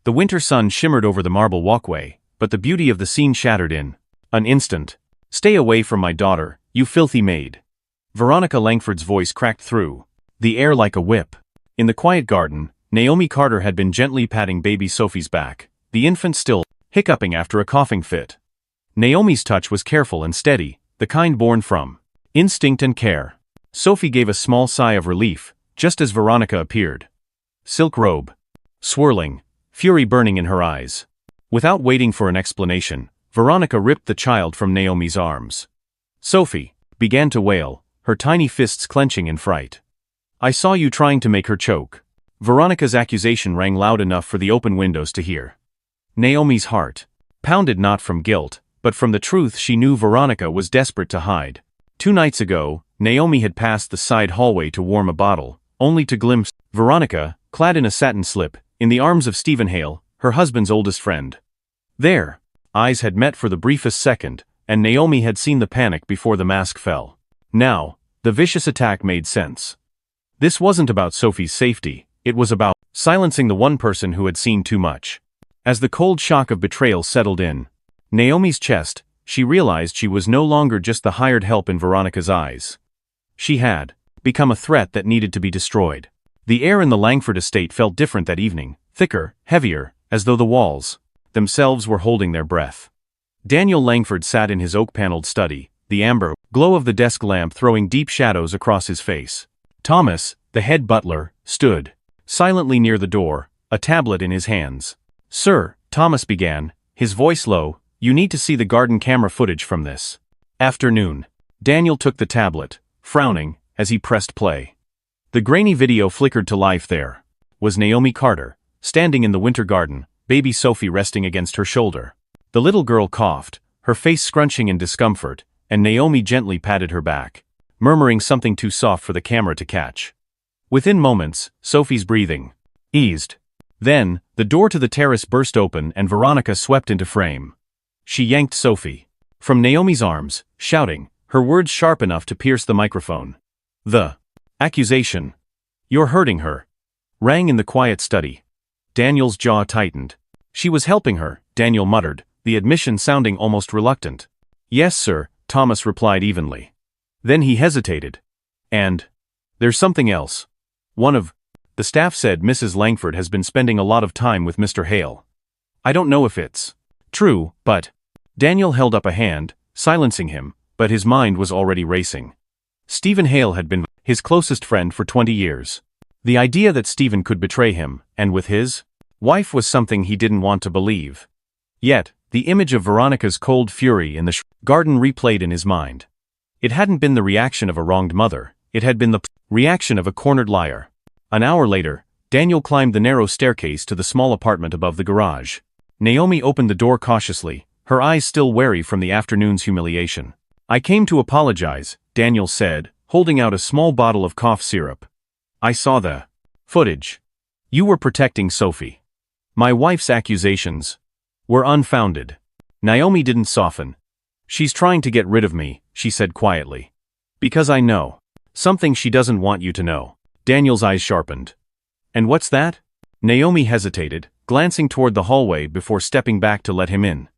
The winter sun shimmered over the marble walkway, but the beauty of the scene shattered in an instant. "Stay away from my daughter, you filthy maid." Veronica Langford's voice cracked through the air like a whip. In the quiet garden, Naomi Carter had been gently patting baby Sophie's back, the infant still hiccuping after a coughing fit. Naomi's touch was careful and steady, the kind born from instinct and care. Sophie gave a small sigh of relief, just as Veronica appeared. Silk robe, swirling, fury burning in her eyes. Without waiting for an explanation, Veronica ripped the child from Naomi's arms. Sophie began to wail, her tiny fists clenching in fright. "I saw you trying to make her choke." Veronica's accusation rang loud enough for the open windows to hear. Naomi's heart pounded not from guilt, but from the truth she knew Veronica was desperate to hide. 2 nights ago, Naomi had passed the side hallway to warm a bottle, only to glimpse Veronica, clad in a satin slip, in the arms of Stephen Hale, her husband's oldest friend. Their eyes had met for the briefest second, and Naomi had seen the panic before the mask fell. Now, the vicious attack made sense. This wasn't about Sophie's safety, it was about silencing the one person who had seen too much. As the cold shock of betrayal settled in Naomi's chest, she realized she was no longer just the hired help in Veronica's eyes. She had become a threat that needed to be destroyed. The air in the Langford estate felt different that evening, thicker, heavier, as though the walls themselves were holding their breath. Daniel Langford sat in his oak-paneled study, the amber glow of the desk lamp throwing deep shadows across his face. Thomas, the head butler, stood silently near the door, a tablet in his hands. "Sir," Thomas began, his voice low, "you need to see the garden camera footage from this afternoon." Daniel took the tablet, frowning, as he pressed play. The grainy video flickered to life. There was Naomi Carter, standing in the winter garden, baby Sophie resting against her shoulder. The little girl coughed, her face scrunching in discomfort, and Naomi gently patted her back, murmuring something too soft for the camera to catch. Within moments, Sophie's breathing eased. Then, the door to the terrace burst open and Veronica swept into frame. She yanked Sophie from Naomi's arms, shouting, her words sharp enough to pierce the microphone. The accusation, "You're hurting her," rang in the quiet study. Daniel's jaw tightened. "She was helping her," Daniel muttered, the admission sounding almost reluctant. "Yes, sir," Thomas replied evenly. Then he hesitated. "And there's something else. One of the staff said Mrs. Langford has been spending a lot of time with Mr. Hale. I don't know if it's true, but—" Daniel held up a hand, silencing him, but his mind was already racing. Stephen Hale had been his closest friend for 20 years. The idea that Stephen could betray him, and with his wife, was something he didn't want to believe. Yet, the image of Veronica's cold fury in the garden replayed in his mind. It hadn't been the reaction of a wronged mother, it had been the reaction of a cornered liar. An hour later, Daniel climbed the narrow staircase to the small apartment above the garage. Naomi opened the door cautiously, her eyes still wary from the afternoon's humiliation. "I came to apologize," Daniel said, holding out a small bottle of cough syrup. "I saw the footage. You were protecting Sophie. My wife's accusations were unfounded." Naomi didn't soften. "She's trying to get rid of me," she said quietly. "Because I know something she doesn't want you to know." Daniel's eyes sharpened. "And what's that?" Naomi hesitated, glancing toward the hallway before stepping back to let him in.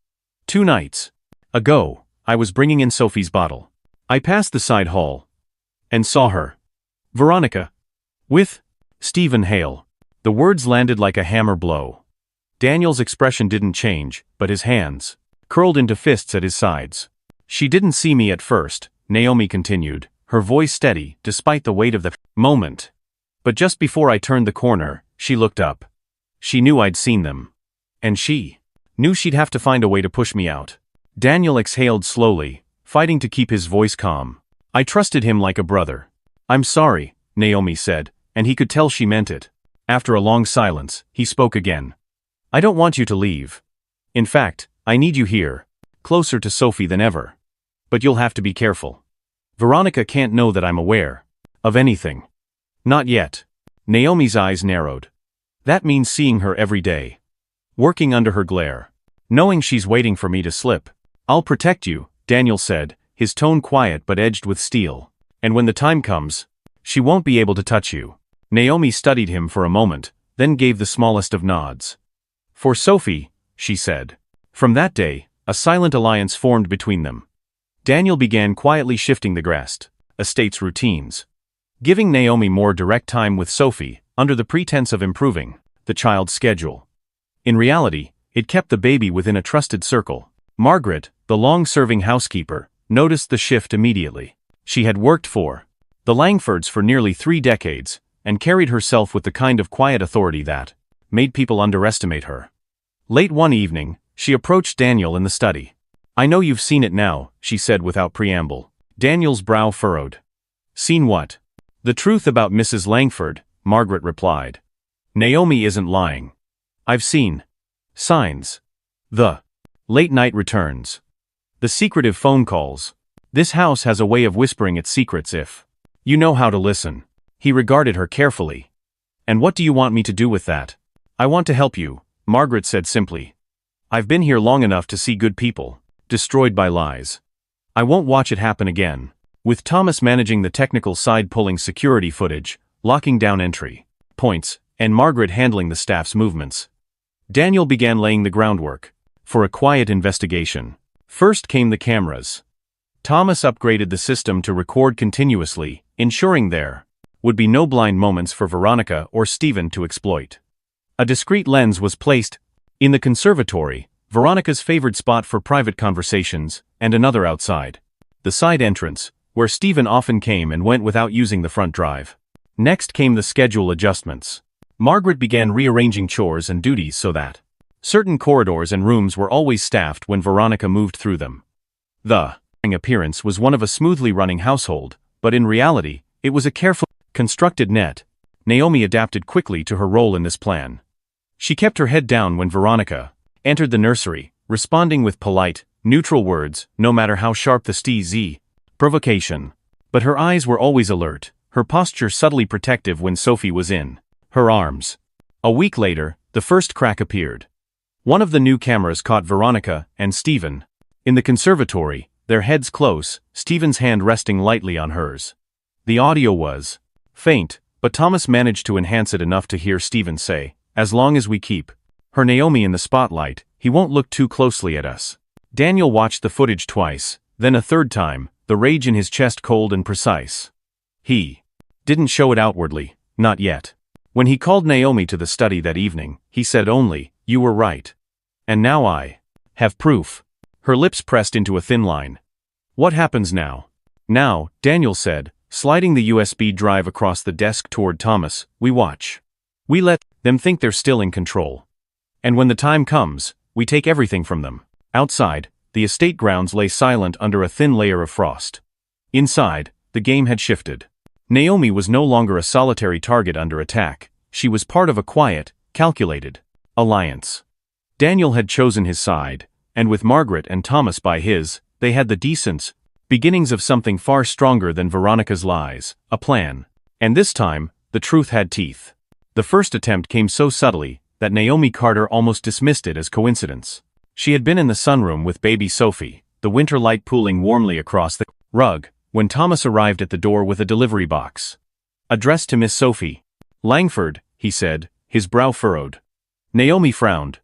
2 nights ago, I was bringing in Sophie's bottle. I passed the side hall and saw her, Veronica, with Stephen Hale." The words landed like a hammer blow. Daniel's expression didn't change, but his hands curled into fists at his sides. "She didn't see me at first," Naomi continued, her voice steady despite the weight of the moment. "But just before I turned the corner, she looked up. She knew I'd seen them. And she knew she'd have to find a way to push me out." Daniel exhaled slowly, fighting to keep his voice calm. "I trusted him like a brother." "I'm sorry," Naomi said, and he could tell she meant it. After a long silence, he spoke again. "I don't want you to leave. In fact, I need you here, closer to Sophie than ever. But you'll have to be careful. Veronica can't know that I'm aware of anything." "Not yet." Naomi's eyes narrowed. "That means seeing her every day. Working under her glare. Knowing she's waiting for me to slip." "I'll protect you," Daniel said, his tone quiet but edged with steel. "And when the time comes, she won't be able to touch you." Naomi studied him for a moment, then gave the smallest of nods. For Sophie, she said. From that day, a silent alliance formed between them. Daniel began quietly shifting the Grest estate's routines, giving Naomi more direct time with Sophie, under the pretense of improving the child's schedule. In reality, it kept the baby within a trusted circle. Margaret, the long-serving housekeeper, noticed the shift immediately. She had worked for the Langfords for nearly 3 decades, and carried herself with the kind of quiet authority that made people underestimate her. Late one evening, she approached Daniel in the study. "I know you've seen it now," she said without preamble. Daniel's brow furrowed. "Seen what?" "The truth about Mrs. Langford," Margaret replied. "Naomi isn't lying. I've seen signs. The late-night returns. The secretive phone calls. This house has a way of whispering its secrets if you know how to listen." He regarded her carefully. "And what do you want me to do with that?" "I want to help you," Margaret said simply. "I've been here long enough to see good people destroyed by lies. I won't watch it happen again." With Thomas managing the technical side, pulling security footage, locking down entry points, and Margaret handling the staff's movements, Daniel began laying the groundwork for a quiet investigation. First came the cameras. Thomas upgraded the system to record continuously, ensuring there would be no blind moments for Veronica or Stephen to exploit. A discreet lens was placed in the conservatory, Veronica's favored spot for private conversations, and another outside the side entrance, where Stephen often came and went without using the front drive. Next came the schedule adjustments. Margaret began rearranging chores and duties so that certain corridors and rooms were always staffed when Veronica moved through them. The appearance was one of a smoothly running household, but in reality, it was a carefully constructed net. Naomi adapted quickly to her role in this plan. She kept her head down when Veronica entered the nursery, responding with polite, neutral words, no matter how sharp the provocation. But her eyes were always alert, her posture subtly protective when Sophie was in her arms. A week later, the first crack appeared. One of the new cameras caught Veronica and Stephen in the conservatory, their heads close, Stephen's hand resting lightly on hers. The audio was faint, but Thomas managed to enhance it enough to hear Stephen say, "As long as we keep her Naomi in the spotlight, he won't look too closely at us." Daniel watched the footage twice, then a third time, the rage in his chest cold and precise. He didn't show it outwardly, not yet. When he called Naomi to the study that evening, he said only, "You were right. And now I have proof." Her lips pressed into a thin line. "What happens now?" "Now," Daniel said, sliding the USB drive across the desk toward Thomas, "we watch. We let them think they're still in control. And when the time comes, we take everything from them." Outside, the estate grounds lay silent under a thin layer of frost. Inside, the game had shifted. Naomi was no longer a solitary target under attack. She was part of a quiet, calculated alliance. Daniel had chosen his side, and with Margaret and Thomas by his, they had the decent beginnings of something far stronger than Veronica's lies, a plan. And this time, the truth had teeth. The first attempt came so subtly that Naomi Carter almost dismissed it as coincidence. She had been in the sunroom with baby Sophie, the winter light pooling warmly across the rug, when Thomas arrived at the door with a delivery box. "Addressed to Miss Sophie Langford," he said, his brow furrowed. Naomi frowned.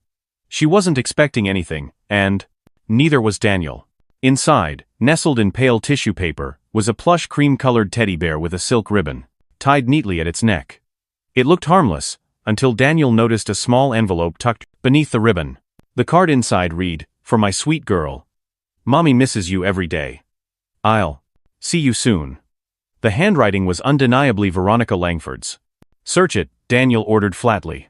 She wasn't expecting anything, and neither was Daniel. Inside, nestled in pale tissue paper, was a plush cream-colored teddy bear with a silk ribbon tied neatly at its neck. It looked harmless, until Daniel noticed a small envelope tucked beneath the ribbon. The card inside read, "For my sweet girl. Mommy misses you every day. I'll see you soon." The handwriting was undeniably Veronica Langford's. "Search it," Daniel ordered flatly.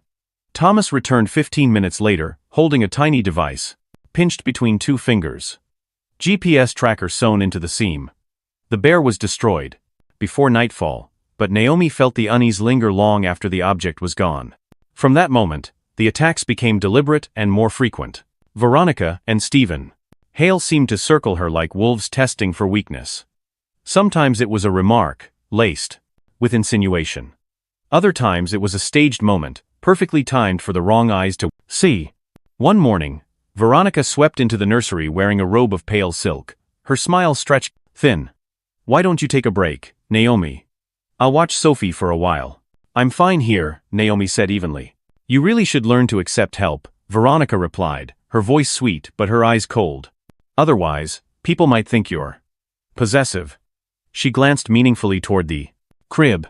Thomas returned 15 minutes later, holding a tiny device, pinched between 2 fingers. GPS tracker sewn into the seam. The bear was destroyed before nightfall, but Naomi felt the unease linger long after the object was gone. From that moment, the attacks became deliberate and more frequent. Veronica and Stephen Hale seemed to circle her like wolves testing for weakness. Sometimes it was a remark, laced with insinuation. Other times it was a staged moment, perfectly timed for the wrong eyes to see. One morning, Veronica swept into the nursery wearing a robe of pale silk, her smile stretched thin. "Why don't you take a break, Naomi? I'll watch Sophie for a while." "I'm fine here," Naomi said evenly. "You really should learn to accept help," Veronica replied, her voice sweet but her eyes cold. Otherwise, people might think you're possessive. She glanced meaningfully toward the crib.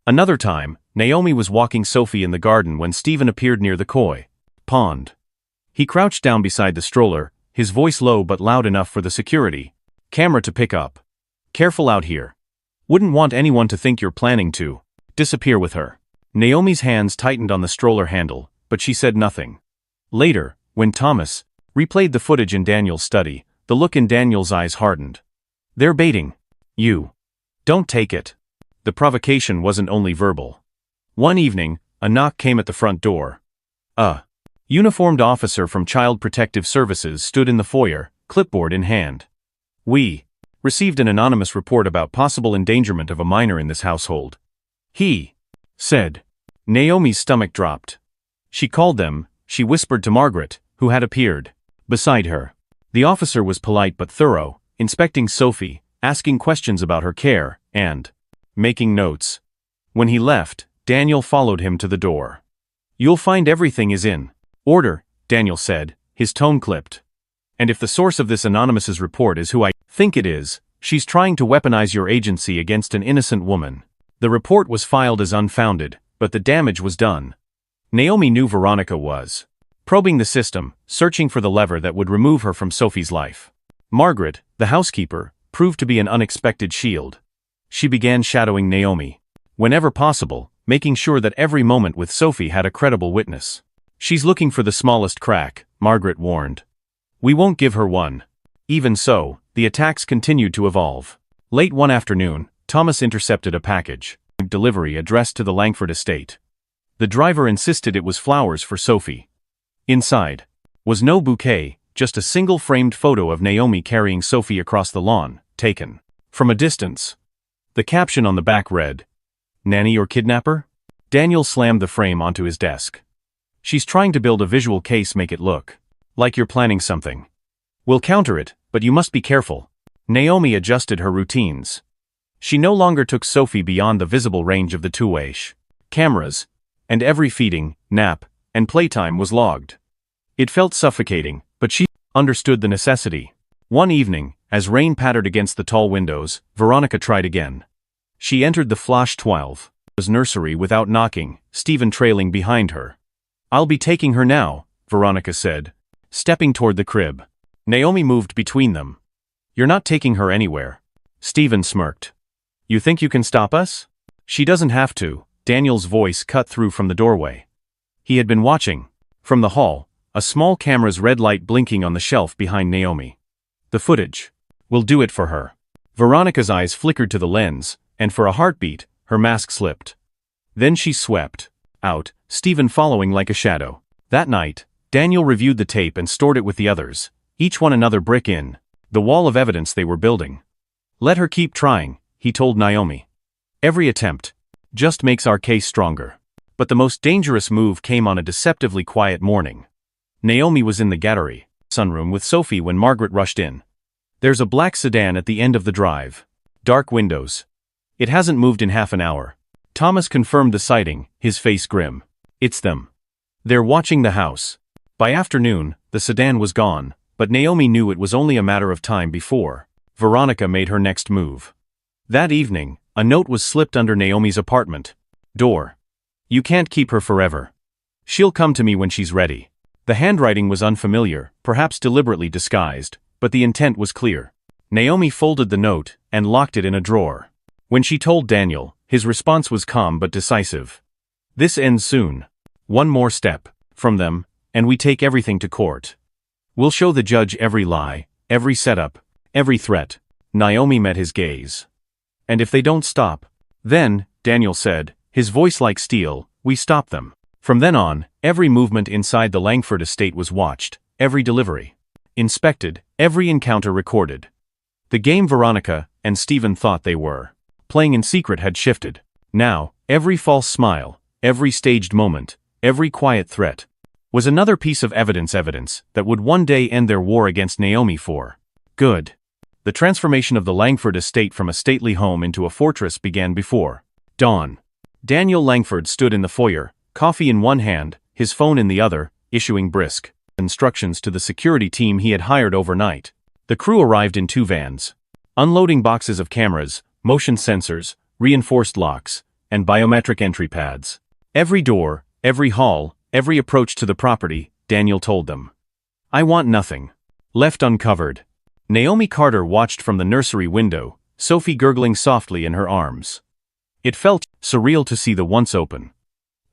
Another time, Naomi was walking Sophie in the garden when Stephen appeared near the koi pond. He crouched down beside the stroller, his voice low but loud enough for the security camera to pick up. Careful out here. Wouldn't want anyone to think you're planning to disappear with her. Naomi's hands tightened on the stroller handle, but she said nothing. Later, when Thomas replayed the footage in Daniel's study, the look in Daniel's eyes hardened. They're baiting you. Don't take it. The provocation wasn't only verbal. One evening, a knock came at the front door. A uniformed officer from Child Protective Services stood in the foyer, clipboard in hand. We received an anonymous report about possible endangerment of a minor in this household. He said. Naomi's stomach dropped. She called them, she whispered to Margaret, who had appeared beside her. The officer was polite but thorough, inspecting Sophie, asking questions about her care, and making notes. When he left, Daniel followed him to the door. You'll find everything is in order, Daniel said, his tone clipped. And if the source of this anonymous's report is who I think it is, she's trying to weaponize your agency against an innocent woman. The report was filed as unfounded, but the damage was done. Naomi knew Veronica was probing the system, searching for the lever that would remove her from Sophie's life. Margaret, the housekeeper, proved to be an unexpected shield. She began shadowing Naomi. Whenever possible, making sure that every moment with Sophie had a credible witness. She's looking for the smallest crack, Margaret warned. We won't give her one. Even so, the attacks continued to evolve. Late one afternoon, Thomas intercepted a package. Delivery addressed to the Langford estate. The driver insisted it was flowers for Sophie. Inside was no bouquet, just a single framed photo of Naomi carrying Sophie across the lawn, taken from a distance. The caption on the back read, "Nanny or kidnapper?" Daniel slammed the frame onto his desk. She's trying to build a visual case, make it look like you're planning something. We'll counter it, but you must be careful. Naomi adjusted her routines. She no longer took Sophie beyond the visible range of the two-way cameras, and every feeding, nap, and playtime was logged. It felt suffocating, but she understood the necessity. One evening, as rain pattered against the tall windows, Veronica tried again. She entered the Flash 12's nursery without knocking, Stephen trailing behind her. I'll be taking her now, Veronica said, stepping toward the crib. Naomi moved between them. You're not taking her anywhere. Stephen smirked. You think you can stop us? She doesn't have to, Daniel's voice cut through from the doorway. He had been watching. From the hall, a small camera's red light blinking on the shelf behind Naomi. The footage will do it for her. Veronica's eyes flickered to the lens, and for a heartbeat, her mask slipped. Then she swept out, Stephen following like a shadow. That night, Daniel reviewed the tape and stored it with the others, each one another brick in the wall of evidence they were building. Let her keep trying, he told Naomi. Every attempt just makes our case stronger. But the most dangerous move came on a deceptively quiet morning. Naomi was in the gallery sunroom with Sophie when Margaret rushed in. There's a black sedan at the end of the drive. Dark windows. It hasn't moved in half an hour. Thomas confirmed the sighting, his face grim. It's them. They're watching the house. By afternoon, the sedan was gone, but Naomi knew it was only a matter of time before Veronica made her next move. That evening, a note was slipped under Naomi's apartment door. You can't keep her forever. She'll come to me when she's ready. The handwriting was unfamiliar, perhaps deliberately disguised, but the intent was clear. Naomi folded the note and locked it in a drawer. When she told Daniel, his response was calm but decisive. This ends soon. One more step from them, and we take everything to court. We'll show the judge every lie, every setup, every threat. Naomi met his gaze. And if they don't stop, then, Daniel said, his voice like steel, we stop them. From then on, every movement inside the Langford estate was watched, every delivery inspected, every encounter recorded. The game Veronica and Stephen thought they were playing in secret had shifted. Now, every false smile, every staged moment, every quiet threat was another piece of evidence that would one day end their war against Naomi for good. The transformation of the Langford estate from a stately home into a fortress began before dawn. Daniel Langford stood in the foyer, coffee in one hand, his phone in the other, issuing brisk instructions to the security team he had hired overnight. The crew arrived in 2 vans, unloading boxes of cameras, motion sensors, reinforced locks, and biometric entry pads. Every door, every hall, every approach to the property, Daniel told them. I want nothing left uncovered. Naomi Carter watched from the nursery window, Sophie gurgling softly in her arms. It felt surreal to see the once open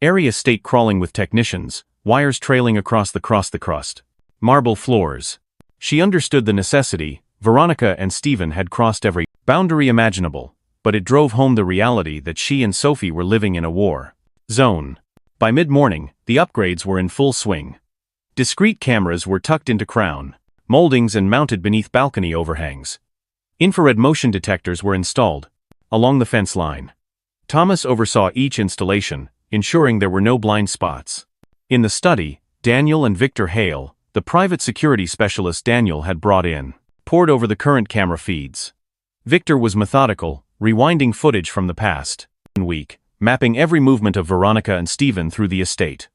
area estate crawling with technicians, wires trailing across the crust. Marble floors. She understood the necessity. Veronica and Stephen had crossed every boundary imaginable, but it drove home the reality that she and Sophie were living in a war zone. By mid-morning, the upgrades were in full swing. Discrete cameras were tucked into crown moldings and mounted beneath balcony overhangs. Infrared motion detectors were installed along the fence line. Thomas oversaw each installation, ensuring there were no blind spots. In the study, Daniel and Victor Hale, the private security specialist Daniel had brought in, pored over the current camera feeds. Victor was methodical, rewinding footage from the past week, mapping every movement of Veronica and Stephen through the estate.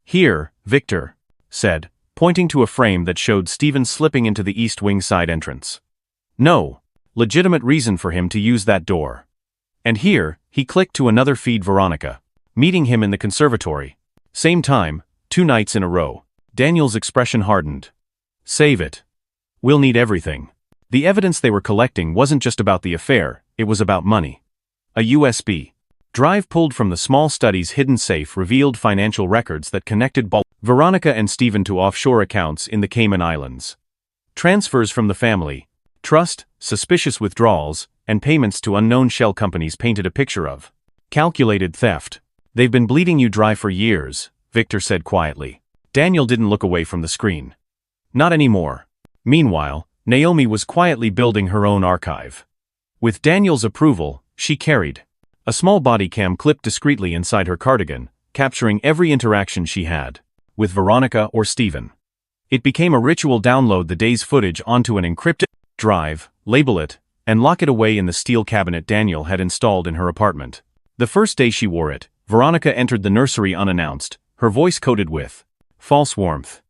Here, Victor said, pointing to a frame that showed Stephen slipping into the east wing side entrance. No legitimate reason for him to use that door. And here, he clicked to another feed Veronica, meeting him in the conservatory. Same time, 2 nights in a row. Daniel's expression hardened. Save it. We'll need everything. The evidence they were collecting wasn't just about the affair, it was about money. A USB drive pulled from the small study's hidden safe revealed financial records that connected Veronica and Stephen to offshore accounts in the Cayman Islands. Transfers from the family, trust, suspicious withdrawals, and payments to unknown shell companies painted a picture of calculated theft. They've been bleeding you dry for years, Victor said quietly. Daniel didn't look away from the screen. Not anymore. Meanwhile, Naomi was quietly building her own archive. With Daniel's approval, she carried a small body cam clipped discreetly inside her cardigan, capturing every interaction she had with Veronica or Stephen. It became a ritual: download the day's footage onto an encrypted drive, label it, and lock it away in the steel cabinet Daniel had installed in her apartment. The first day she wore it, Veronica entered the nursery unannounced, her voice coated with false warmth.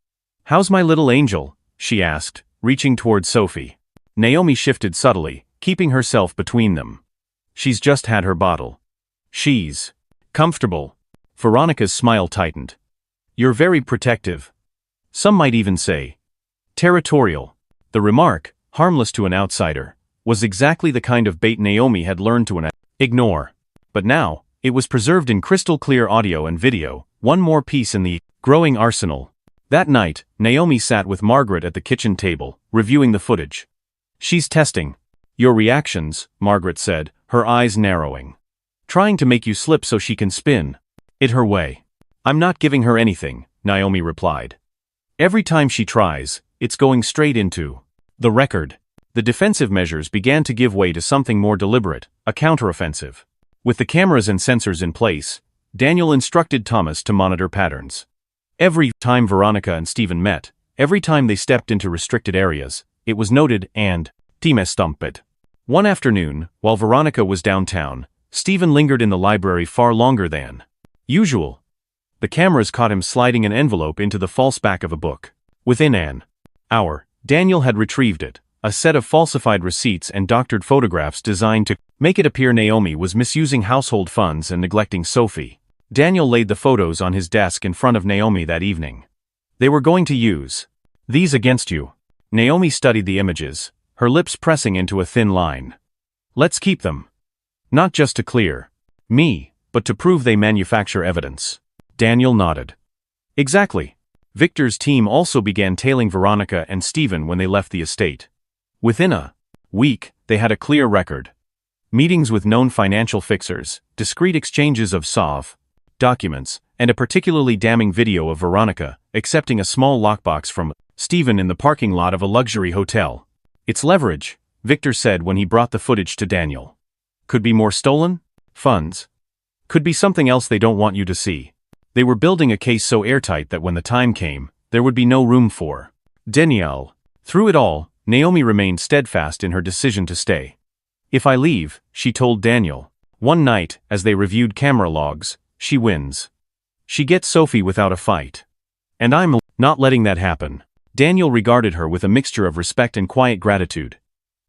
How's my little angel? She asked, reaching toward Sophie. Naomi shifted subtly, keeping herself between them. She's just had her bottle. She's comfortable. Veronica's smile tightened. You're very protective. Some might even say territorial. The remark, harmless to an outsider, was exactly the kind of bait Naomi had learned to ignore. But now, it was preserved in crystal-clear audio and video, one more piece in the growing arsenal. That night, Naomi sat with Margaret at the kitchen table, reviewing the footage. She's testing your reactions, Margaret said, her eyes narrowing. Trying to make you slip so she can spin it her way. I'm not giving her anything, Naomi replied. Every time she tries, it's going straight into the record. The defensive measures began to give way to something more deliberate, a counteroffensive. With the cameras and sensors in place, Daniel instructed Thomas to monitor patterns. Every time Veronica and Stephen met, every time they stepped into restricted areas, it was noted and stumped. One afternoon, while Veronica was downtown, Stephen lingered in the library far longer than usual. The cameras caught him sliding an envelope into the false back of a book. Within an hour, Daniel had retrieved it, a set of falsified receipts and doctored photographs designed to make it appear Naomi was misusing household funds and neglecting Sophie. Daniel laid the photos on his desk in front of Naomi that evening. They were going to use these against you. Naomi studied the images, her lips pressing into a thin line. Let's keep them. Not just to clear me, but to prove they manufacture evidence. Daniel nodded. Exactly. Victor's team also began tailing Veronica and Stephen when they left the estate. Within a week, they had a clear record. Meetings with known financial fixers, discreet exchanges of SOV documents, and a particularly damning video of Veronica accepting a small lockbox from Stephen in the parking lot of a luxury hotel. It's leverage, Victor said when he brought the footage to Daniel. Could be more stolen funds. Could be something else they don't want you to see. They were building a case so airtight that when the time came, there would be no room for Danielle. Through it all, Naomi remained steadfast in her decision to stay. If I leave, she told Daniel. One night, as they reviewed camera logs, she wins. She gets Sophie without a fight. And I'm not letting that happen. Daniel regarded her with a mixture of respect and quiet gratitude.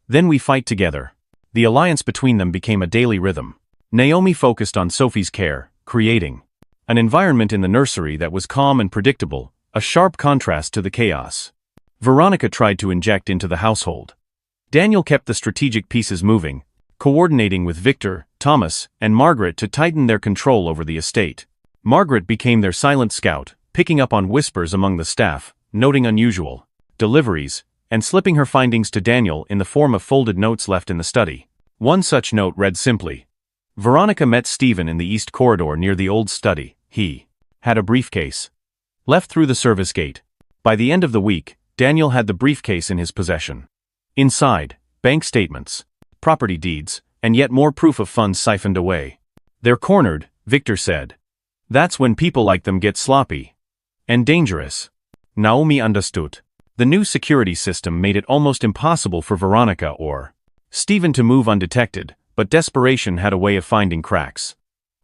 Then we fight together. The alliance between them became a daily rhythm. Naomi focused on Sophie's care, creating an environment in the nursery that was calm and predictable, a sharp contrast to the chaos Veronica tried to inject into the household. Daniel kept the strategic pieces moving, coordinating with Victor, Thomas, and Margaret to tighten their control over the estate. Margaret became their silent scout, picking up on whispers among the staff, noting unusual deliveries, and slipping her findings to Daniel in the form of folded notes left in the study. One such note read simply: Veronica met Stephen in the east corridor near the old study. He had a briefcase. Left through the service gate. By the end of the week, Daniel had the briefcase in his possession. Inside, bank statements, property deeds, and yet more proof of funds siphoned away. They're cornered, Victor said. That's when people like them get sloppy. And dangerous. Naomi understood. The new security system made it almost impossible for Veronica or Stephen to move undetected, but desperation had a way of finding cracks.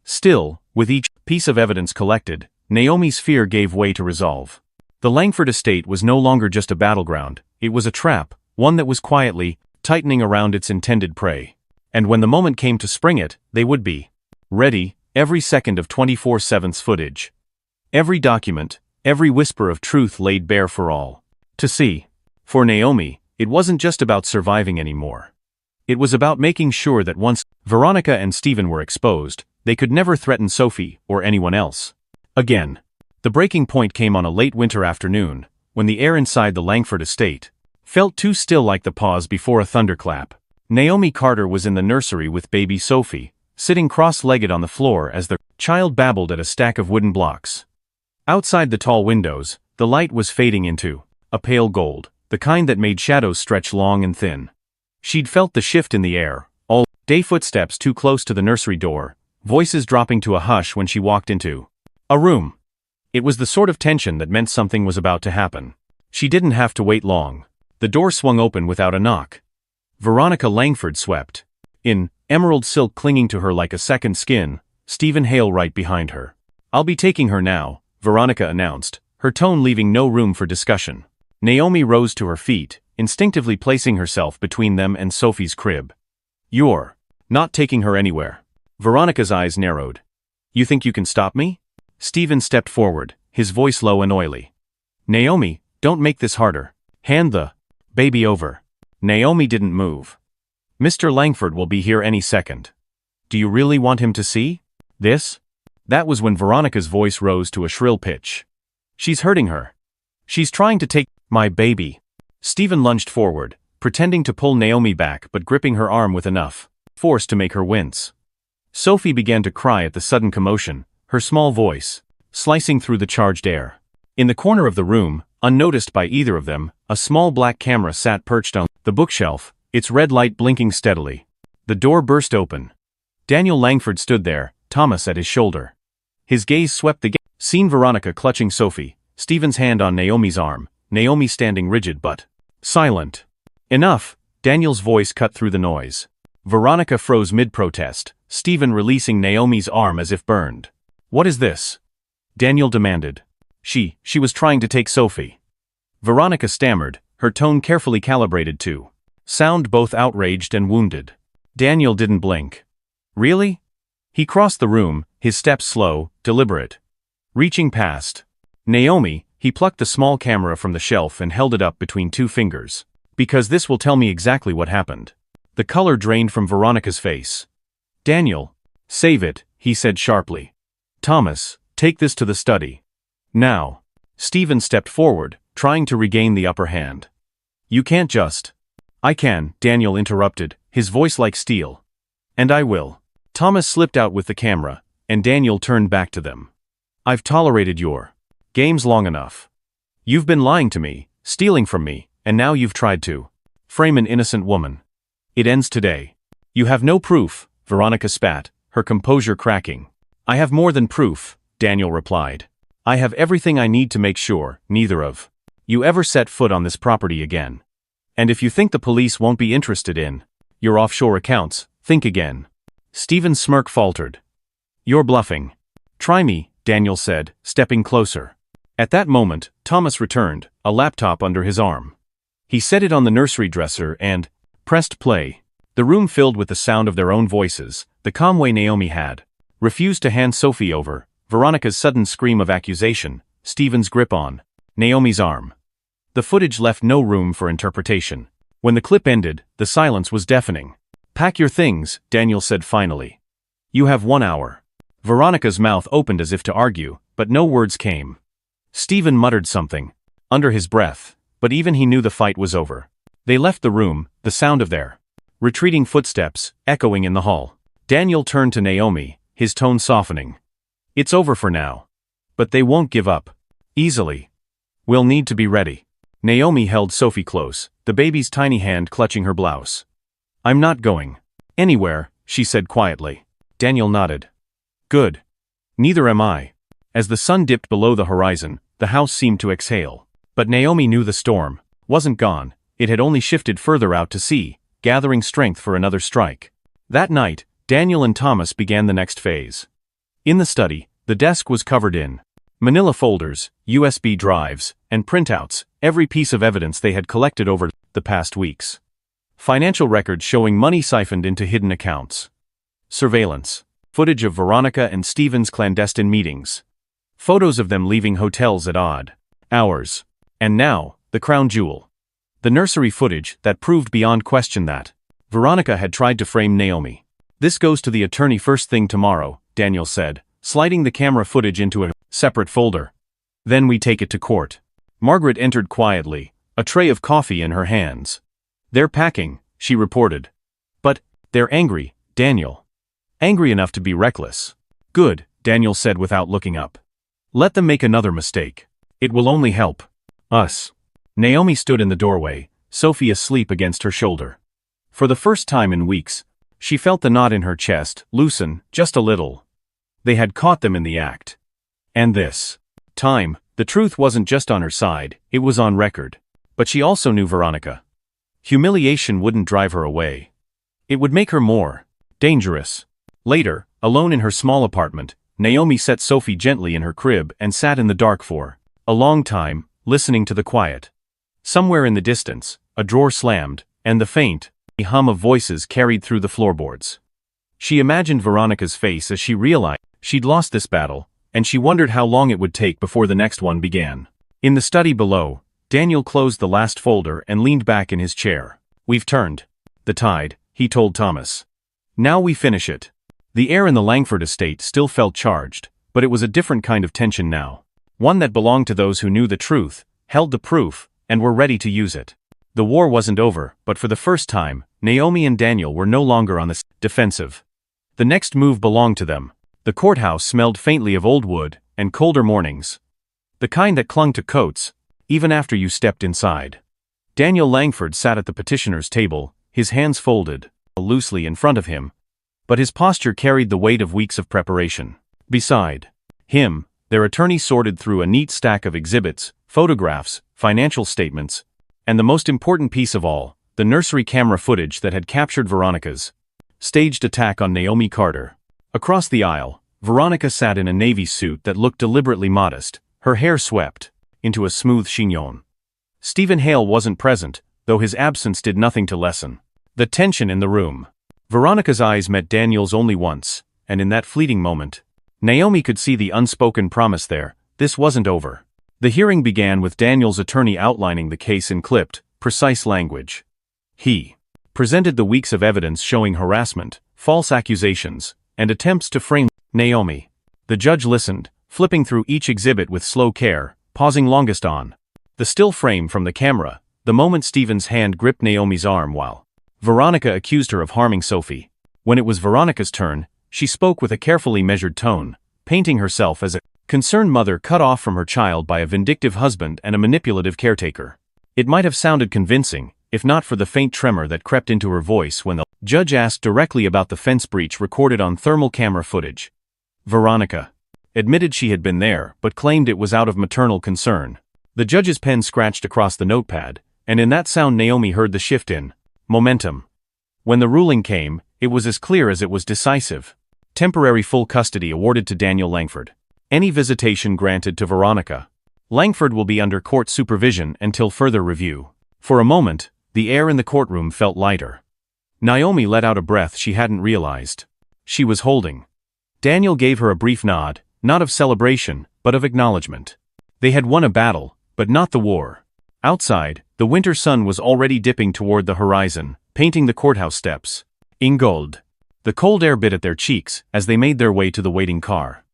Still, with each piece of evidence collected, Naomi's fear gave way to resolve. The Langford estate was no longer just a battleground, it was a trap, one that was quietly tightening around its intended prey. And when the moment came to spring it, they would be ready, every second of 24/7's footage. Every document, every whisper of truth laid bare for all to see. For Naomi, it wasn't just about surviving anymore. It was about making sure that once Veronica and Stephen were exposed, they could never threaten Sophie or anyone else again. The breaking point came on a late winter afternoon, when the air inside the Langford estate felt too still, like the pause before a thunderclap. Naomi Carter was in the nursery with baby Sophie, sitting cross-legged on the floor as the child babbled at a stack of wooden blocks. Outside the tall windows, the light was fading into a pale gold, the kind that made shadows stretch long and thin. She'd felt the shift in the air, all day, footsteps too close to the nursery door, voices dropping to a hush when she walked into a room. It was the sort of tension that meant something was about to happen. She didn't have to wait long. The door swung open without a knock. Veronica Langford swept in, emerald silk clinging to her like a second skin, Stephen Hale right behind her. I'll be taking her now, Veronica announced, her tone leaving no room for discussion. Naomi rose to her feet, instinctively placing herself between them and Sophie's crib. You're not taking her anywhere. Veronica's eyes narrowed. You think you can stop me? Stephen stepped forward, his voice low and oily. Naomi, don't make this harder. Hand the baby over. Naomi didn't move. Mr. Langford will be here any second. Do you really want him to see this? That was when Veronica's voice rose to a shrill pitch. She's hurting her. She's trying to take my baby. Stephen lunged forward, pretending to pull Naomi back but gripping her arm with enough force to make her wince. Sophie began to cry at the sudden commotion, her small voice slicing through the charged air. In the corner of the room, unnoticed by either of them, a small black camera sat perched on the bookshelf, its red light blinking steadily. The door burst open. Daniel Langford stood there, Thomas at his shoulder. His gaze swept the seen Veronica clutching Sophie, Stephen's hand on Naomi's arm, Naomi standing rigid but silent. Enough, Daniel's voice cut through the noise. Veronica froze mid-protest, Stephen releasing Naomi's arm as if burned. What is this? Daniel demanded. She was trying to take Sophie. Veronica stammered, her tone carefully calibrated to sound both outraged and wounded. Daniel didn't blink. Really? He crossed the room, his steps slow, deliberate. Reaching past Naomi, he plucked the small camera from the shelf and held it up between two fingers. Because this will tell me exactly what happened. The color drained from Veronica's face. Daniel, save it, he said sharply. Thomas, take this to the study. Now. Stephen stepped forward, trying to regain the upper hand. You can't just. I can, Daniel interrupted, his voice like steel. And I will. Thomas slipped out with the camera, and Daniel turned back to them. I've tolerated your games long enough. You've been lying to me, stealing from me, and now you've tried to frame an innocent woman. It ends today. You have no proof, Veronica spat, her composure cracking. I have more than proof, Daniel replied. I have everything I need to make sure neither of you ever set foot on this property again. And if you think the police won't be interested in your offshore accounts, think again. Stephen's smirk faltered. You're bluffing. Try me, Daniel said, stepping closer. At that moment, Thomas returned, a laptop under his arm. He set it on the nursery dresser and pressed play. The room filled with the sound of their own voices, the calm way Naomi had refused to hand Sophie over, Veronica's sudden scream of accusation, Stephen's grip on Naomi's arm. The footage left no room for interpretation. When the clip ended, the silence was deafening. "Pack your things," Daniel said finally. "You have 1 hour." Veronica's mouth opened as if to argue, but no words came. Stephen muttered something under his breath, but even he knew the fight was over. They left the room, the sound of their retreating footsteps echoing in the hall. Daniel turned to Naomi, his tone softening. "It's over for now. But they won't give up easily. We'll need to be ready." Naomi held Sophie close, the baby's tiny hand clutching her blouse. "I'm not going anywhere," she said quietly. Daniel nodded. "Good. Neither am I." As the sun dipped below the horizon, the house seemed to exhale. But Naomi knew the storm wasn't gone, it had only shifted further out to sea, gathering strength for another strike. That night, Daniel and Thomas began the next phase. In the study, the desk was covered in manila folders, USB drives, and printouts, every piece of evidence they had collected over the past weeks. Financial records showing money siphoned into hidden accounts. Surveillance. Footage of Veronica and Stephen's clandestine meetings. Photos of them leaving hotels at odd hours. And now, the crown jewel. The nursery footage that proved beyond question that Veronica had tried to frame Naomi. "This goes to the attorney first thing tomorrow," Daniel said, sliding the camera footage into a separate folder. "Then we take it to court." Margaret entered quietly, a tray of coffee in her hands. "They're packing," she reported. "But, they're angry, Daniel. Angry enough to be reckless." "Good," Daniel said without looking up. "Let them make another mistake. It will only help us." Naomi stood in the doorway, Sophie asleep against her shoulder. For the first time in weeks, she felt the knot in her chest loosen just a little. They had caught them in the act. And this time, the truth wasn't just on her side, it was on record. But she also knew Veronica. Humiliation wouldn't drive her away. It would make her more dangerous. Later, alone in her small apartment, Naomi set Sophie gently in her crib and sat in the dark for a long time, listening to the quiet. Somewhere in the distance, a drawer slammed, and the faint hum of voices carried through the floorboards. She imagined Veronica's face as she realized she'd lost this battle, and she wondered how long it would take before the next one began. In the study below, Daniel closed the last folder and leaned back in his chair. "We've turned the tide," he told Thomas. "Now we finish it." The air in the Langford estate still felt charged, but it was a different kind of tension now. One that belonged to those who knew the truth, held the proof, and were ready to use it. The war wasn't over, but for the first time, Naomi and Daniel were no longer on the defensive. The next move belonged to them. The courthouse smelled faintly of old wood and colder mornings. The kind that clung to coats, even after you stepped inside. Daniel Langford sat at the petitioner's table, his hands folded loosely in front of him, but his posture carried the weight of weeks of preparation. Beside him, their attorney sorted through a neat stack of exhibits, photographs, financial statements, and the most important piece of all, the nursery camera footage that had captured Veronica's staged attack on Naomi Carter. Across the aisle, Veronica sat in a navy suit that looked deliberately modest, her hair swept into a smooth chignon. Stephen Hale wasn't present, though his absence did nothing to lessen the tension in the room. Veronica's eyes met Daniel's only once, and in that fleeting moment, Naomi could see the unspoken promise there: this wasn't over. The hearing began with Daniel's attorney outlining the case in clipped, precise language. He presented the weeks of evidence showing harassment, false accusations, and attempts to frame Naomi. The judge listened, flipping through each exhibit with slow care, pausing longest on the still frame from the camera, the moment Stephen's hand gripped Naomi's arm while Veronica accused her of harming Sophie. When it was Veronica's turn, she spoke with a carefully measured tone, painting herself as a concerned mother cut off from her child by a vindictive husband and a manipulative caretaker. It might have sounded convincing, if not for the faint tremor that crept into her voice when the judge asked directly about the fence breach recorded on thermal camera footage. Veronica admitted she had been there, but claimed it was out of maternal concern. The judge's pen scratched across the notepad, and in that sound Naomi heard the shift in momentum. When the ruling came, it was as clear as it was decisive. Temporary full custody awarded to Daniel Langford. Any visitation granted to Veronica. Langford will be under court supervision until further review. For a moment, the air in the courtroom felt lighter. Naomi let out a breath she hadn't realized she was holding. Daniel gave her a brief nod, not of celebration, but of acknowledgement. They had won a battle, but not the war. Outside, the winter sun was already dipping toward the horizon, painting the courthouse steps in gold. The cold air bit at their cheeks as they made their way to the waiting car.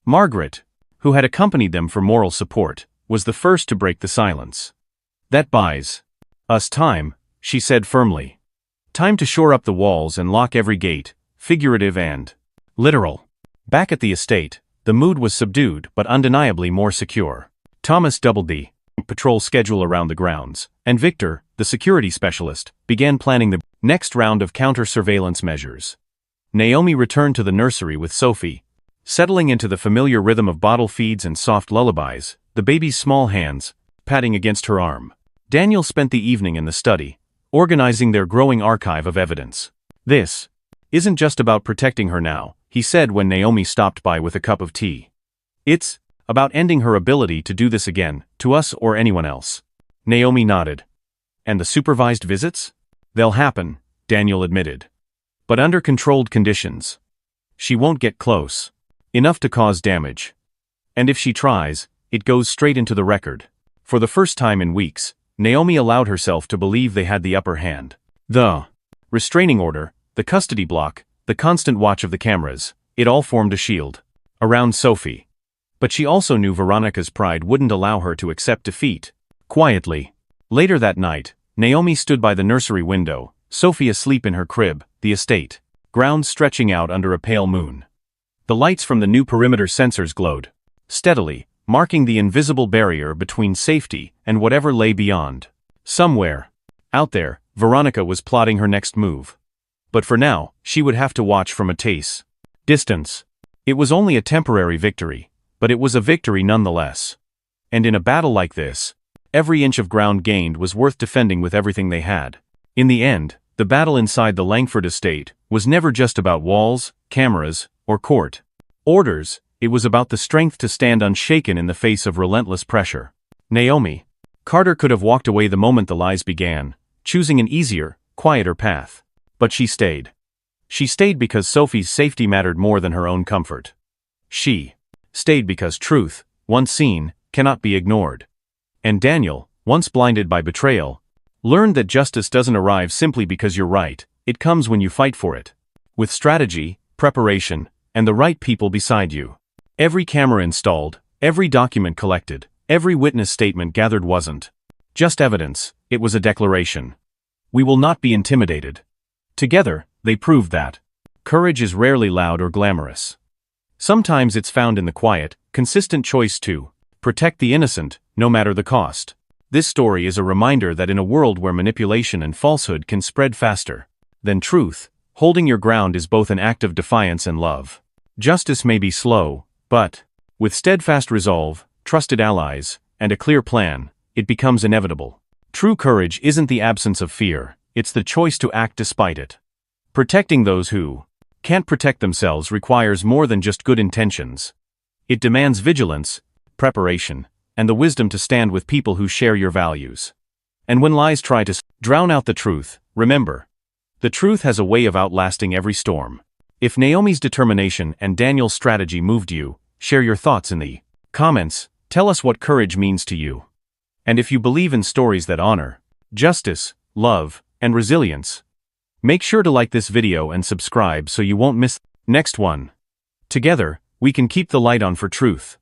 Margaret, who had accompanied them for moral support, was the first to break the silence. "That buys us time," she said firmly. "Time to shore up the walls and lock every gate, figurative and literal." Back at the estate, the mood was subdued but undeniably more secure. Thomas doubled the patrol schedule around the grounds, and Victor, the security specialist, began planning the next round of counter-surveillance measures. Naomi returned to the nursery with Sophie, settling into the familiar rhythm of bottle feeds and soft lullabies, the baby's small hands patting against her arm. Daniel spent the evening in the study, organizing their growing archive of evidence. "This isn't just about protecting her now," he said when Naomi stopped by with a cup of tea. "It's about ending her ability to do this again, to us or anyone else." Naomi nodded. "And the supervised visits? They'll happen," Daniel admitted. "But under controlled conditions. She won't get close enough to cause damage. And if she tries, it goes straight into the record." For the first time in weeks, Naomi allowed herself to believe they had the upper hand. The restraining order, the custody block, the constant watch of the cameras, it all formed a shield around Sophie. But she also knew Veronica's pride wouldn't allow her to accept defeat. Quietly. Later that night, Naomi stood by the nursery window, Sophie asleep in her crib, the estate grounds stretching out under a pale moon. The lights from the new perimeter sensors glowed steadily, marking the invisible barrier between safety and whatever lay beyond. Somewhere out there, Veronica was plotting her next move. But for now, she would have to watch from a distance. It was only a temporary victory, but it was a victory nonetheless. And in a battle like this, every inch of ground gained was worth defending with everything they had. In the end, the battle inside the Langford estate was never just about walls, cameras, or court orders. It was about the strength to stand unshaken in the face of relentless pressure. Naomi Carter could have walked away the moment the lies began, choosing an easier, quieter path. But she stayed. She stayed because Sophie's safety mattered more than her own comfort. She stayed because truth, once seen, cannot be ignored. And Daniel, once blinded by betrayal, learned that justice doesn't arrive simply because you're right, it comes when you fight for it. With strategy, preparation, and the right people beside you. Every camera installed, every document collected, every witness statement gathered wasn't just evidence, it was a declaration. We will not be intimidated. Together, they proved that courage is rarely loud or glamorous. Sometimes it's found in the quiet, consistent choice to protect the innocent, no matter the cost. This story is a reminder that in a world where manipulation and falsehood can spread faster than truth, holding your ground is both an act of defiance and love. Justice may be slow, but with steadfast resolve, trusted allies, and a clear plan, it becomes inevitable. True courage isn't the absence of fear, it's the choice to act despite it. Protecting those who can't protect themselves requires more than just good intentions. It demands vigilance, preparation, and the wisdom to stand with people who share your values. And when lies try to drown out the truth, remember, the truth has a way of outlasting every storm. If Naomi's determination and Daniel's strategy moved you, share your thoughts in the comments. Tell us what courage means to you. And if you believe in stories that honor justice, love, and resilience, make sure to like this video and subscribe so you won't miss the next one. Together, we can keep the light on for truth.